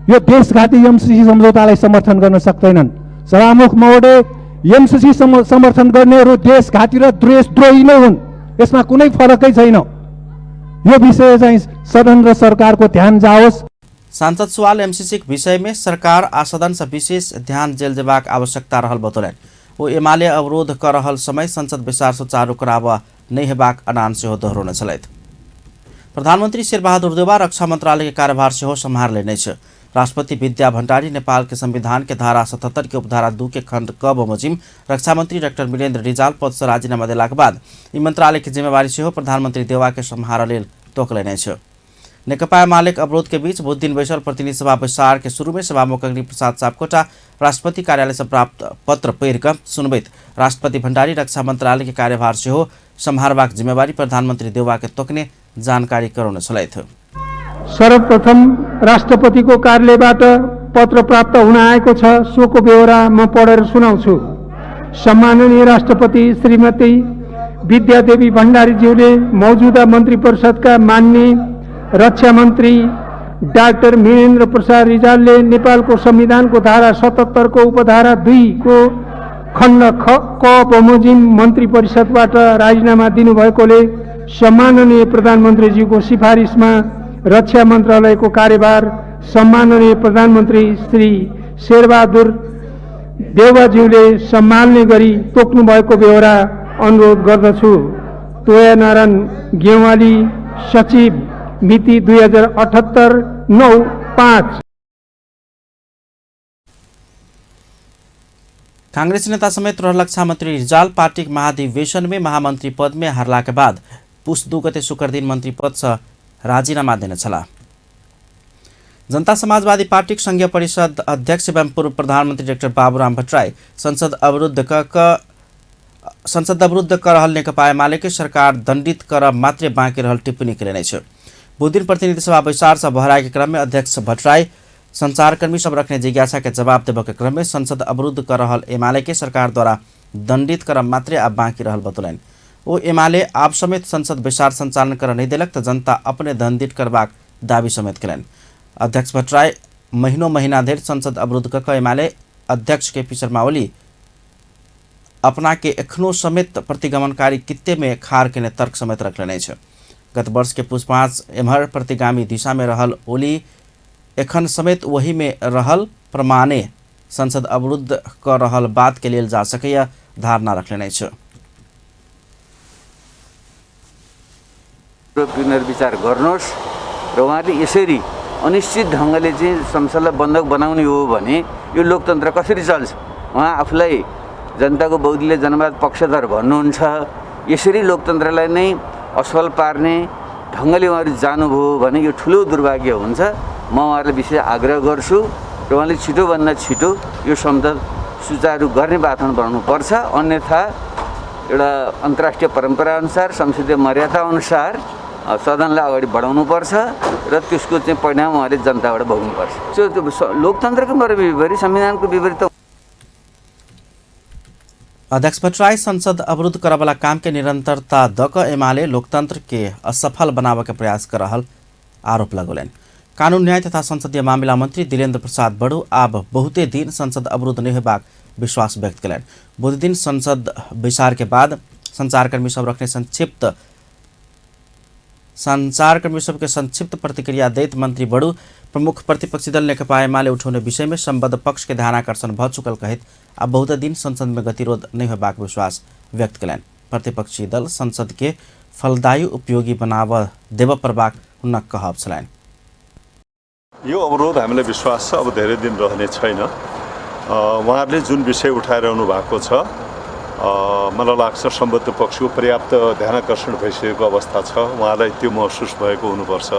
यो देशघाती एमसीसी सम्झौतालाई समर्थन गर्न सक्दैनन्। सभामुख महोदय, एमसीसी समर्थन गर्नेहरू देशघाती र देशद्रोही नै हुन्, यसमा कुनै फरकै छैन। यो विषय चाहिँ सदन र सरकारको ध्यान जाओस्। सांसद सुवाल एमसीसी के विषय में सरकार आ सदन से विशेष ध्यान देल जेबाक आवश्यकता रहल बतौलनि। ओ एमाले अवरोध कर रहल समय संसद बैसार सुचारू कराबा नहीं हेबाक अनान सेहो दोहरौने छलथि। प्रधानमंत्री शेरबहादुर देउवा रक्षा मंत्रालय के कार्यभार सेहो सम्हार लेने छ। राष्ट्रपति विद्या भण्डारी नेपाल के संविधान के धारा 77 के उपधारा 2 के खण्ड क बमोजिम रक्षा मंत्री डाक्टर वीरेन्द्र रिजाल पद से राजीनामा देलाक बाद ई मंत्रालय के जिम्मेवारी सेहो प्रधानमंत्री देउवा के सम्हार लेल तोकलनि छ। नेकपा एमालेक अवरोध के बीच बुध दिन बैसल प्रतिनिधि सभा बैसार के शुरू में सभामुख अग्नि प्रसाद सापकोटा राष्ट्रपति कार्यालय से प्राप्त पत्र पढ़ कर सुनबैत राष्ट्रपति भण्डारी रक्षा मंत्रालय के कार्यभार से हो सम्हारबाक जिम्मेवारी प्रधानमन्त्री देउवा के तोक्ने जानकारी गराउन चलाइथ्यो। सर्वप्रथम राष्ट्रपतिको कार्यालयबाट पत्र प्राप्त हुन आएको छ, सोको बेहोरा म पढेर सुनाउँछु। सम्माननीय राष्ट्रपति श्रीमती विद्यादेवी भण्डारीज्यूले मौजूदा मन्त्री परिषदका माननीय रक्षा मन्त्री डाक्टर वीरेन्द्र प्रसाद रिजालले नेपालको संविधानको धारा 77 को उपधारा 2 को खण्ड क बमोजिम मन्त्री परिषदबाट राजीनामा दिनुभएकोले सम्माननीय प्रधानमन्त्रीज्यूको सिफारिसमा रक्षा मन्त्रालयको कार्यभार सम्माननीय प्रधानमन्त्री श्री शेरबहादुर देउवाज्यूले सम्हाल्ने गरी तोक्नु भएको बेहोरा अनुरोध गर्दछु। तोयानारायण गेवाली, सचिव, मिति 2078-9-5। कांग्रेस नेता समेत रक्षा मंत्री रिजाल पार्टी महाधिवेशन में महामंत्री पद में हारला के बाद पुष 2 गते शुक्र दिन मंत्री पद से राजीनामा देने छला। जनता समाजवादी पार्टी संघीय परिषद अध्यक्ष एवं पूर्व प्रधानमंत्री डाक्टर बाबुराम भट्टराई संसद अवरुद्ध कर रहल नेकपा एमाले के सरकार दंडित कर मात्रै बाँकी रहल टिप्पणी केने छ। बुध दिन प्रतिनिधि सभा बैसार से बहराए के क्रम में अध्यक्ष भट्टराई संचारकर्मी सब रखने जिज्ञासा के जवाब देवे के क्रम में संसद अवरुद्ध कर रहल एमाले के सरकार द्वारा दंडित कर मात्रै अब बाँकी रहल बतौलन। वो एमाले आप समेत संसद बैसार संचालन कर नहीं दिलक तो जनता अपने दंडित करबाक दावी समेत कलन। अध्यक्ष भट्टराई महीना धरि संसद अवरुद्ध कऽ एमाले अध्यक्ष के पी शर्मा ओली अपना के एखनो समेत प्रतिगमनकारी कित्ते में खार के तर्क समेत रखले छ। गत वर्ष के पुष 5 एम्हर प्रतिगामी दिशा में रहल ओली एखन समेत वही में रहल प्रमाणे संसद अवरुद्ध कर रहल बात के लेल जा सकैया धारणा रखले छ। पुनर्विचार गर्नुहोस् र उहाँले यसरी अनिश्चित ढङ्गले चाहिँ संसदलाई बन्धक बनाउने हो भने यो लोकतन्त्र कसरी चल्छ? उहाँ आफूलाई जनताको बहुदलीय जनवाद पक्षधर भन्नुहुन्छ। यसरी लोकतन्त्रलाई नै असफल पार्ने ढङ्गले उहाँहरू जानुभयो भने यो ठुलो दुर्भाग्य हुन्छ। म उहाँहरूलाई विशेष आग्रह गर्छु र उहाँले छिटोभन्दा छिटो यो संसद सुचारू गर्ने वातावरण बनाउनुपर्छ। अन्यथा एउटा अन्तर्राष्ट्रिय परम्पराअनुसार संसदीय मर्यादाअनुसार सदनलाई अगाडि बढाउनुपर्छ र त्यसको चाहिँ परिणाम उहाँले जनताबाट भोग्नुपर्छ। लोकतन्त्रको विपरीत संविधानको विपरीत। अध्यक्ष भट्टराई संसद अवरुद्ध करवाला काम के निरंतरता दक एमाले लोकतंत्र के असफल बनावे के प्रयास कर रहल आरोप लगौलन। कानून न्याय तथा संसदीय मामला मंत्री दिलेन्द्र प्रसाद बड़ू अब बहुते दिन संसद अवरुद्ध नहीं होबाक विश्वास व्यक्त कलन। बुध दिन संसद बैसार के बाद संचारकर्मी सब रखने संक्षिप्त प्रतिक्रिया दैत मंत्री बड़ू प्रमुख प्रतिपक्षी दल नेकपा एमाले उठाउने विषय में संबद्ध पक्ष के ध्यानाकर्षण भ चुकल कहित अब बहुत दिन संसद में गतिरोध नहीं होबाक विश्वास व्यक्त कलन। प्रतिपक्षी दल संसद के फलदायी उपयोगी बनाव देव प्रबाक हुन कहब छलान्। यो अवरोध हामीलाई विश्वास छ अब धेरै दिन रहने छैन। उहाँहरूले जुन विषय उठाइरहनु भएको छ मलाई लाग्छ सम्बद्ध पक्षको पर्याप्त ध्यानाकर्षण भइसकेको अवस्था छ। उहाँलाई त्यो महसुस भएको हुनुपर्छ।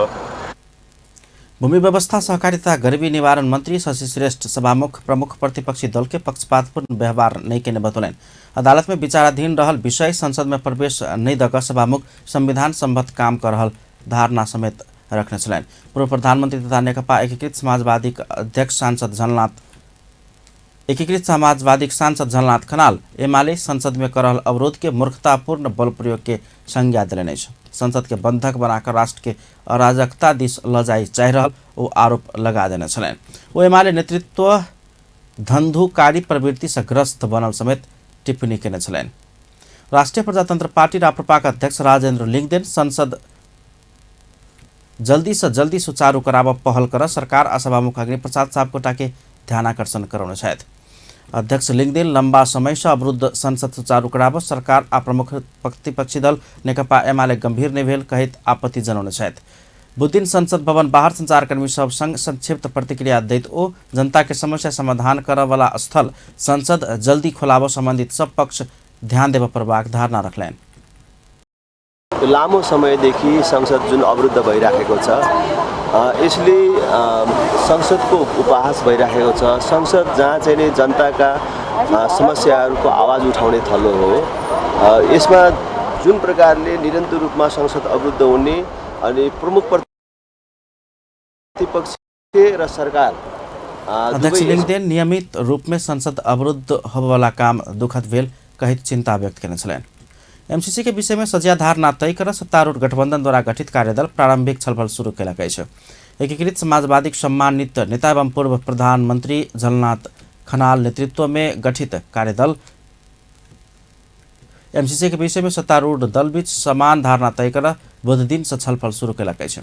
भूमि व्यवस्था सहकारिता गरीबी निवारण मंत्री शशि श्रेष्ठ सभामुख प्रमुख प्रतिपक्षी दल के पक्षपातपूर्ण व्यवहार नहीं केने बतौलन। अदालत में विचाराधीन रहल विषय संसद में प्रवेश नहीं दक सभामुख संविधान सम्बद्ध काम कर रहल धारणा समेत रखने छलन। पूर्व प्रधानमंत्री तथा नेकपा एकीकृत सांसद झलनाथ खनाल एमाले संसद में कर रहल अवरोध के मूर्खतापूर्ण बल प्रयोग के संज्ञा दिलने छ। संसद के बंधक बनाकर राष्ट्र के अराजकता दिश लजाई चाह रहल वो आरोप लगा देने छलन। वो एमाले नेतृत्व धंधुकारी प्रवृत्ति से ग्रस्त बनल समेत टिप्पणी केने छलन। राष्ट्रिय प्रजातंत्र पार्टी राप्रपाका अध्यक्ष राजेन्द्र लिङदेन संसद जल्दी से जल्दी सुचारू कराव पहल कर सरकार सभामुख अग्नि प्रसाद सापकोटा के ध्यानाकर्षण कराउन चाहत। अध्यक्ष लिङदेन लंबा समय से अवरुद्ध संसद सुचारू कराव सरकार आ प्रमुख प्रतिपक्षी दल नेकपा एमाले गंभीर नहीं भेल कहित आपत्ति जनाउन चाहत। बुध दिन संसद भवन बाहर संचारकर्मी सब संग संक्षिप्त प्रतिक्रिया दैत ओ जनता के समस्या समाधान करवाला स्थल संसद जल्दी खोलाव संबंधित सब पक्ष ध्यान देव प्रबाक धारणा रखलन। लामो समयदेखि संसद जुन अवरुद्ध भइराखेको छ, यसले संसदको उपहास भइराखेको छ। संसद जहाँ चाहिँ नि जनताका समस्याहरूको आवाज उठाउने थलो हो, यसमा जुन प्रकारले निरन्तर रूपमा संसद अवरुद्ध हुने अनि प्रमुख प्रतिपक्ष र सरकार अध्यक्ष लिङदेन नियमित रूप में संसद अवरुद्ध होबेवाला काम दुखद भेल कहित चिंता व्यक्त करने छलैन। एमसीसी के विषय में सज्जाधार न तय कर सत्तारूढ़ गठबंधन द्वारा गठित कार्यदल प्रारंभिक छलफल शुरू कैलकै छ। एकीकृत समाजवादी सम्मानित नेता एवं पूर्व प्रधानमंत्री झलनाथ खनाल नेतृत्व में गठित कार्यदल एमसीसी के विषय में सत्तारूढ़ दल बीच समान धारणा तय कर बुध दिन से छलफल शुरू कैलकै छ।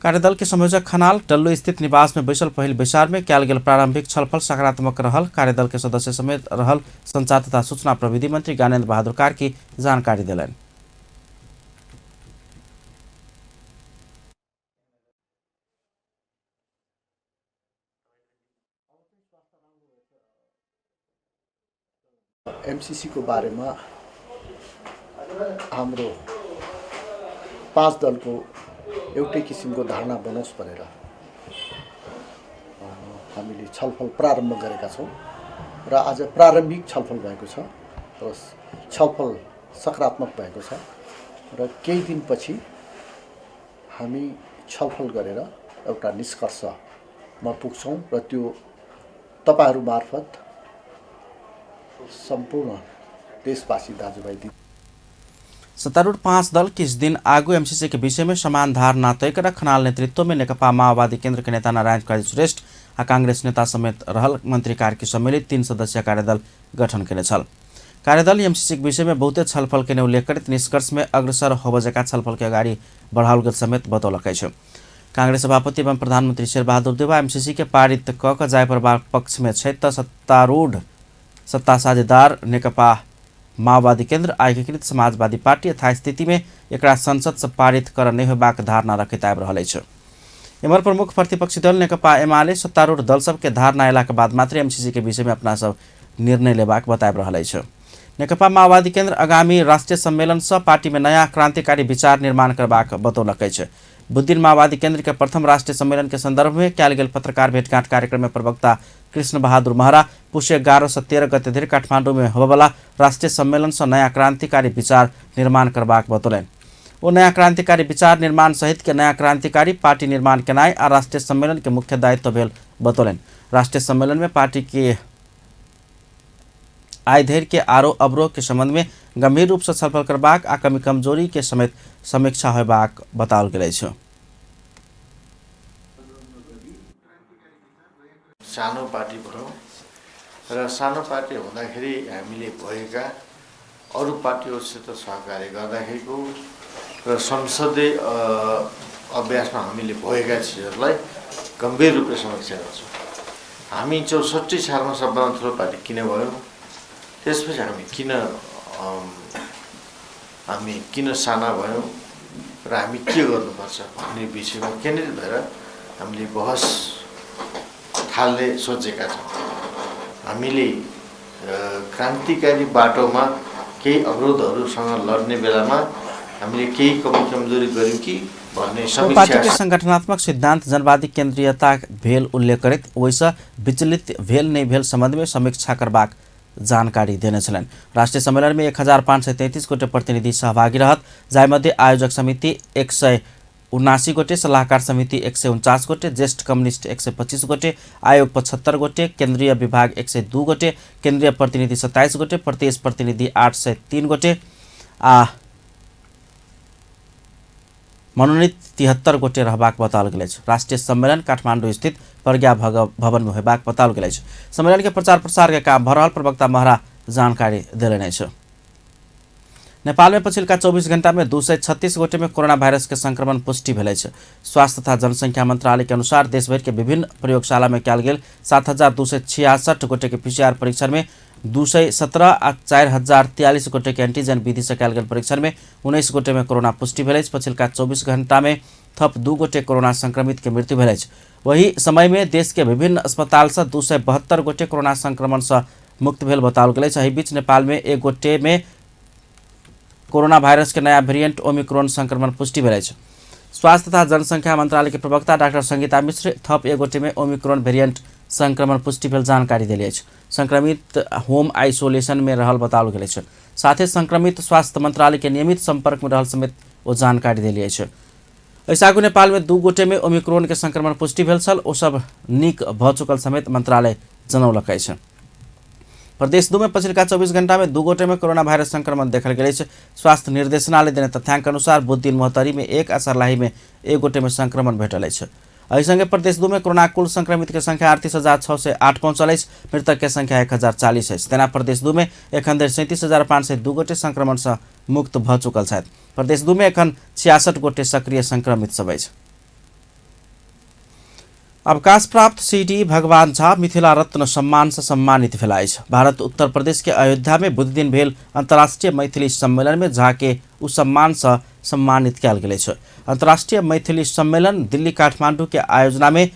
कार्यदल के संयोजक खनाल डल्लो स्थित निवास में बैसल पहिल बैसार में कयल गेल प्रारंभिक छलफल सकारात्मक रहल। कार्यदल के सदस्य समेत रहल संचार तथा सूचना प्रविधि मंत्री ज्ञानेन्द्र बहादुर कार्की जानकारी दिलन। एमसीसी को बारेमा हाम्रो 5 दल को एउटै किसिमको धारणा बनोस् भनेर हामीले छलफल प्रारम्भ गरेका छौं र आज प्रारम्भिक छलफल भएको छ र छलफल सकारात्मक भएको छ र केही दिनपछि हामी छलफल गरेर एउटा निष्कर्षमा पुग्छौं र त्यो तपाईहरु मार्फत संपूर्ण देशवासी दाजुभाइ सत्तारूढ़ 5 दल किस दिन आगू एमसीसी के विषय में समान धारणा तय कर खनाल नेतृत्व में नेकपा माओवादी केन्द्र के नेता नारायण काजी श्रेष्ठ आ कांग्रेस नेता समेत रहल मंत्री कार्की सम्मिलित 3 सदस्यीय कार्यदल गठन केने छल। कार्यदल एमसीसी के विषय में बहुते छलफल के उल्लेख करत निष्कर्ष में अग्रसर होबजेका छलफल के अगाडि बढ़ाओल गेल समेत बतौलकै छ। कांग्रेस सभापति एवं प्रधानमंत्री शेरबहादुर देउवा एमसीसी के पारित क जाय पर पक्ष में छै त सत्तारूढ़ सत्ता साझेदार नेकपा माओवादी केन्द्र आ एकीकृत समाजवादी पार्टी यथास्थिति में एकरा संसद से पारित कर नहीं होबाक धारणा रखैत आबि रहल अछि। एम्हर प्रमुख प्रतिपक्षी दल नेकपा एमाले सत्तारूढ़ दल सबके धारणा अयला के बाद मात्र एमसीसी के विषय में अपना सब निर्णय लेबाक बताबि रहल अछि। नेकपा माओवादी केन्द्र आगामी राष्ट्रीय सम्मेलन से पार्टी में नया क्रांतिकारी विचार निर्माण करबाक बतौलकै छ। बुध माओवादी केन्द्र के प्रथम राष्ट्रीय सम्मेलन के संदर्भ में कयल गेल पत्रकार भेंटघाट कार्यक्रम में प्रवक्ता कृष्ण बहादुर महरा पुष 11 से 13 गते धरि काठमांडू में होबेवाला राष्ट्रीय सम्मेलन से नया क्रांतिकारी विचार निर्माण करबाक बतौलन। वो नया क्रांतिकारी विचार निर्माण सहित के नया क्रांतिकारी पार्टी निर्माण केनाई आ राष्ट्रीय सम्मेलन के मुख्य दायित्व भेल बतौलन। राष्ट्रीय सम्मेलन में पार्टी के आय धैर्य के आरोप अवरोध के संबंध में गंभीर रूप से छलफल करबाक आ कमी कमजोरी के समेत समीक्षा होबाक बताओल गेल छ। सानो पार्टी भनौँ र सानो पार्टी हुँदाखेरि हामीले भएका अरू पार्टीहरूसित सहकार्य गर्दाखेरिको र संसदीय अभ्यासमा हामीले भएका चिजहरूलाई गम्भीर रूपले समीक्षा गर्छौँ। हामी 64 सालमा सबभन्दा ठुलो पार्टी किन भयौँ, त्यसपछि हामी किन साना भयौँ र हामी के गर्नुपर्छ भन्ने विषयमा केन्द्रित भएर हामीले बहस थाल्ने सोचेका छौँ। हामीले क्रान्तिकारी बाटोमा केही अवरोधहरूसँग लड्ने बेलामा हामीले केही कमजोरी गर्यौँ कि भन्ने समीक्षा। पार्टी के संगठनात्मक सिद्धांत जनवादी केन्द्रीयता भेल उल्लेख करैत ओहिसँ विचलित भेल नहीं भेल संबंध में समीक्षा करबाक जानकारी देने छलन। राष्ट्रीय सम्मेलन में 1533 गोटे प्रतिनिधि सहभागी रहत, जायमध्ये आयोजक समिति 179 गोटे, सलाहकार समिति 149 गोटे, ज्येष्ठ कम्युनिस्ट 125 गोटे, आयोग 75 गोटे, केन्द्रीय विभाग 102 गोटे, केन्द्रीय प्रतिनिधि 27 गोटे, प्रदेश प्रतिनिधि 803 गोटे आ मनोनीत 73 गोटे रहबाक बताओल गेल अछि। राष्ट्रीय सम्मेलन काठमांडू स्थित प्रज्ञा भवन में होबाक बताओल गेल अछि। सम्मेलन के प्रचार प्रसार के काम भ रहल प्रवक्ता महरा जानकारी देलनि अछि। नेपाल में पछिल्का 24 घंटा में 236 गोटे में कोरोना वायरस के संक्रमण पुष्टि भेल अछि। स्वास्थ्य तथा जनसंख्या मंत्रालय के अनुसार देशभर के विभिन्न प्रयोगशाला में कयल गेल 7266 गोटे के पीसीआर परीक्षण में 217 आ 4043 गोटे के एंटीजन विधि से कयल गेल परीक्षण में 19 गोटे में कोरोना पुष्टि भेल अछि। पछिल्का 24 घंटा में थप 2 गोटे कोरोना संक्रमित के मृत्यु भेल अछि। वही समय में देश के विभिन्न अस्पताल से 272 गोटे कोरोना संक्रमण से मुक्त भेल बताओल गेल अछि। एहि बीच नेपाल में 1 गोटे में कोरोना भाइरस के नया वेरिएंट ओमिक्रोन संक्रमण पुष्टि भेल अछि। स्वास्थ्य तथा जनसंख्या मंत्रालय के प्रवक्ता डाक्टर संगीता मिश्र थप एगोटे में ओमिक्रोन वेरिएंट संक्रमण पुष्टि भेल जानकारी देली अछि। संक्रमित होम आइसोलेशन में रहल बताओल गेल अछि। साथ ही संक्रमित स्वास्थ्य मंत्रालय के नियमित संपर्क में रहल समेत वो जानकारी देली अछि। एहि आगू नेपाल में 2 गोटे में ओमिक्रोन के संक्रमण पुष्टि भेल छल, ओ सब नीक भ चुकल समेत मंत्रालय जनौलक अछि। प्रदेश 2 में पछिल्का 24 घंटा में 2 गोटे में कोरोना भाइरस संक्रमण देखल गेल अछि। स्वास्थ्य निर्देशनालय देने तथ्याङ्क अनुसार बुधदिन मोहतरी में 1 आ सर्लाही में 1 गोटे में संक्रमण भेटल अछि। एहि संगे प्रदेश 2 में कोरोना कुल संक्रमित के संख्या 38,608 पहुंचल अछि। मृतक के संख्या 1040 अछि। तेना प्रदेश 2 में एखन धरि 37,502 गोटे संक्रमण से मुक्त भ चुकल छथि। प्रदेश 2 में एखन 66 गोटे सक्रिय संक्रमित सब अछि। अवकाश प्राप्त सीडी भगवान झा मिथिला रत्न सम्मान से सम्मानित भेला अछि। भारत उत्तर प्रदेश के अयोध्या में बुध दिन भेल अंतर्राष्ट्रीय मैथिली सम्मेलन में झा के उ सम्मान से सम्मानित कयल गेल अछि। अंतर्राष्ट्रीय मैथिली सम्मेलन दिल्ली काठमांडू के आयोजना में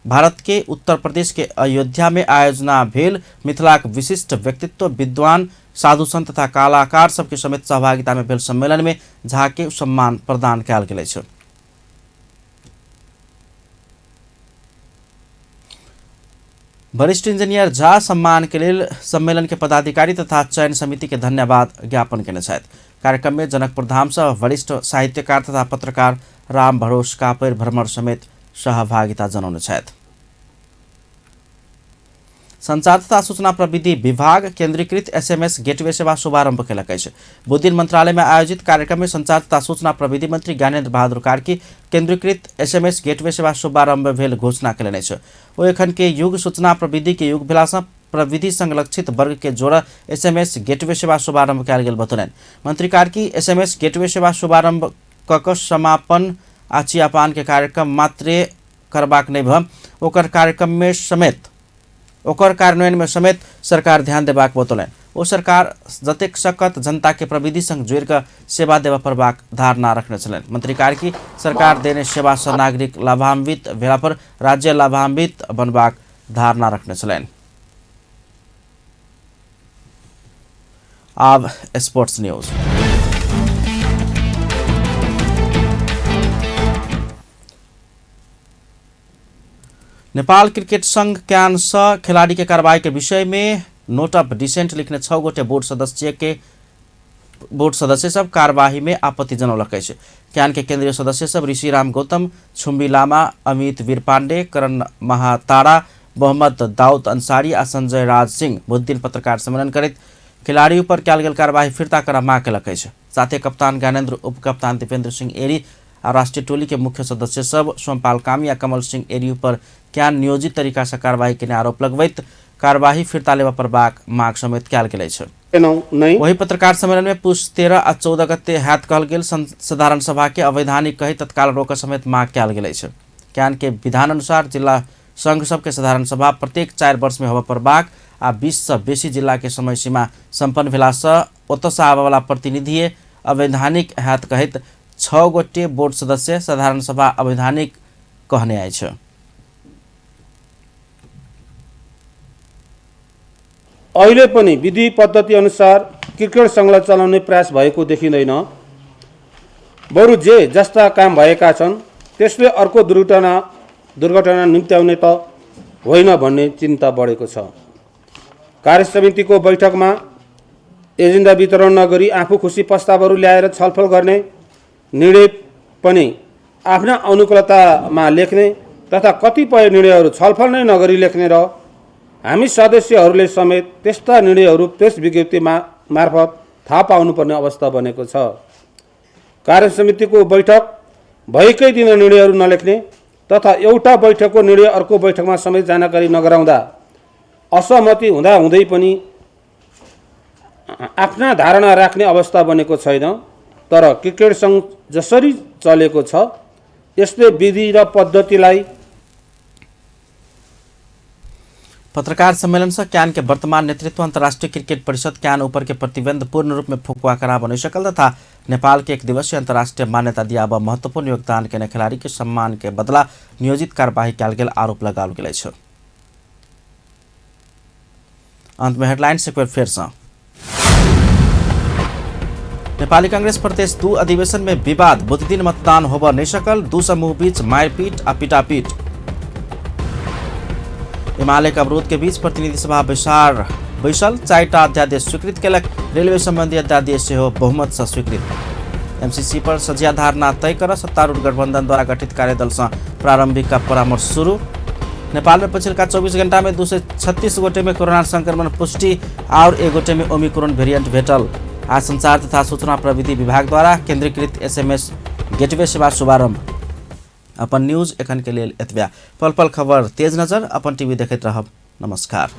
भारत के उत्तर प्रदेश के अयोध्या में आयोजना भेल मिथिलाक विशिष्ट व्यक्तित्व, विद्वान, साधु संत तथा कलाकार सबके समेत सहभागिता में भेल सम्मेलन में झा के सम्मान प्रदान कयल गेल अछि। वरिष्ठ इंजीनियर झा सम्मान के लिए सम्मेलन के पदाधिकारी तथा चयन समिति के धन्यवाद ज्ञापन केने छथि। कार्यक्रम में जनकपुर धाम से वरिष्ठ साहित्यकार तथा पत्रकार राम भरोस कापर भ्रमर समेत सहभागिता जनाउने छथि। संचार तथा सूचना प्रविधि विभाग केन्द्रीकृत एसएमएस गेटवे सेवा शुभारंभ केलक अछि। बुध दिन मंत्रालय में आयोजित कार्यक्रम में संचार तथा सूचना प्रविधि मंत्री ज्ञानेन्द्र बहादुर कार्की केन्द्रीकृत एसएमएस गेटवे सेवा शुभारंभ भेल घोषणा केलनि अछि। ओ एखन के युग सूचना प्रविधि के युग भेला सँ प्रविधि संलक्षित वर्ग के जोड़ एसएमएस गेटवे सेवा शुभारंभ कयल गेल बतौलनि। मंत्री कार्की एसएमएस गेटवे सेवा शुभारंभ कऽ समापन आ चियापान के कार्यक्रम मात्रे करबाक नहि भ ओकर कार्यान्वयन में समेत सरकार ध्यान देबाक बतौलनि। ओ सरकार जतेक सकत जनता के प्रविधि संग जोड़ कऽ सेवा देवा परबाक धारणा रखने छलनि। मंत्री कार्की सरकार देने सेवा से नागरिक लाभान्वित भेला पर राज्य लाभान्वित बनबाक धारणा रखने छलनि। अब स्पोर्ट्स न्यूज। नेपाल क्रिकेट संघ क्यान खिलाड़ी के कार्रवाई के विषय में नोट ऑफ डिसेंट लिखने 6 गोटे बोर्ड सदस्य सब कार्यवाही में आपत्ति जनौलक अछि। क्यान के केंद्रीय सदस्य सब ऋषिराम गौतम, छुम्बी लामा, अमित वीर पांडे, करण महातारा, मोहम्मद दाऊद अंसारी आ संजय राज सिंह बुध दिन पत्रकार सम्मेलन करैत खिलाड़ी पर कयल गेल कार्यवाही फिरता करब मांग केलक अछि। साथे कप्तान ज्ञानेन्द्र, उप कप्तान दीपेंद्र सिंह एरी आ राष्ट्रीय टोली के मुख्य सदस्य सब सोमपाल कामी आ कमल सिंह एरी पर क्यान नियोजित तरीका से कार्रवाई के आरोप लगबैत कार्यवाही फिरता लेवा परबाक मांग समेत कयल गेल अछि। वही पत्रकार सम्मेलन में पुष 13 आ 14 गते हैत कहल गेल साधारण सभा के अवैधानिक कही तत्काल रोक समेत मांग कयल गेल अछि। क्यान के विधान अनुसार जिला संघ सबके साधारण सभा प्रत्येक 4 वर्ष में होबा परबाक आ 20 से बेसी जिला के समय सीमा संपन्न भेला से ओतऽ से आबय वाला प्रतिनिधि अवैधानिक हैत कहित 6 गोटे बोर्ड सदस्य साधारण सभा अवैधानिक कहने अछि। अहिले पनि विधि पद्धति अनुसार क्रिकेट संघलाई चलाउने प्रयास भएको देखिँदैन। बरु जे जस्ता काम भएका छन् त्यसले अर्को दुर्घटना निम्त्याउने त होइन भन्ने चिन्ता बढेको छ। कार्यसमितिको बैठकमा एजेन्डा वितरण नगरी आफू खुसी प्रस्तावहरू ल्याएर छलफल गर्ने निर्णय पनि आफ्ना अनुकूलतामा लेख्ने तथा कतिपय निर्णयहरू छलफल नै नगरी लेख्ने र हामी सदस्यहरूले समेत त्यस्ता निर्णयहरू प्रेस विज्ञप्ति मार्फत थाहा पाउनुपर्ने अवस्था बनेको छ। कार्यसमितिको बैठक भएकै दिन निर्णयहरू नलेख्ने तथा एउटा बैठकको निर्णय अर्को बैठकमा समेत जानकारी नगराउँदा असहमति हुँदै पनि आफ्ना धारणा राख्ने अवस्था बनेको छैन। तर क्रिकेट संघ जसरी चलेको छ यसले विधि र पद्धतिलाई पत्रकार सम्मेलन से क्यान के वर्तमान नेतृत्व अंतर्राष्ट्रीय क्रिकेट परिषद क्यान ऊपर के प्रतिबंध पूर्ण रूप में फुकवा करा बन सकल तथा नेपाल के 1 दिवसीय अंतर्राष्ट्रीय मान्यता दिया महत्वपूर्ण योगदान के खिलाड़ी के सम्मान के बदला नियोजित कार्यवाही कयल गेल आरोप लगाओल गेल अछि। अंत में हेडलाइंस एक बार फिर से। नेपाली कांग्रेस प्रदेश 2 अधिवेशन में विवाद, बुध दिन मतदान होब नहीं सकल, 2 समूह बीच मारपीट आ पिटापीट। हिमालयक अवरोध के बीच प्रतिनिधि सभा बैसल 4टा अध्यादेश स्वीकृत केलक, रेलवे संबंधी अध्यादेश से हो बहुमत से स्वीकृत। एमसीसी पर सजिया धारणा तय कर सत्तारूढ़ गठबंधन द्वारा गठित कार्यदल से प्रारंभिक का परामर्श शुरू। नेपाल में पिछले 24 घंटा में 236 गोटे में कोरोना संक्रमण पुष्टि और 1 गोटे में ओमिक्रोन वेरिएंट भेटल। आज संचार तथा सूचना प्रविधि विभाग द्वारा केंद्रीकृत SMS गेटवे सेवा शुभारंभ। अपन न्यूज एखन के लिए एतबा। पल पल खबर तेज नजर अपन टीवी देखते रहब। नमस्कार।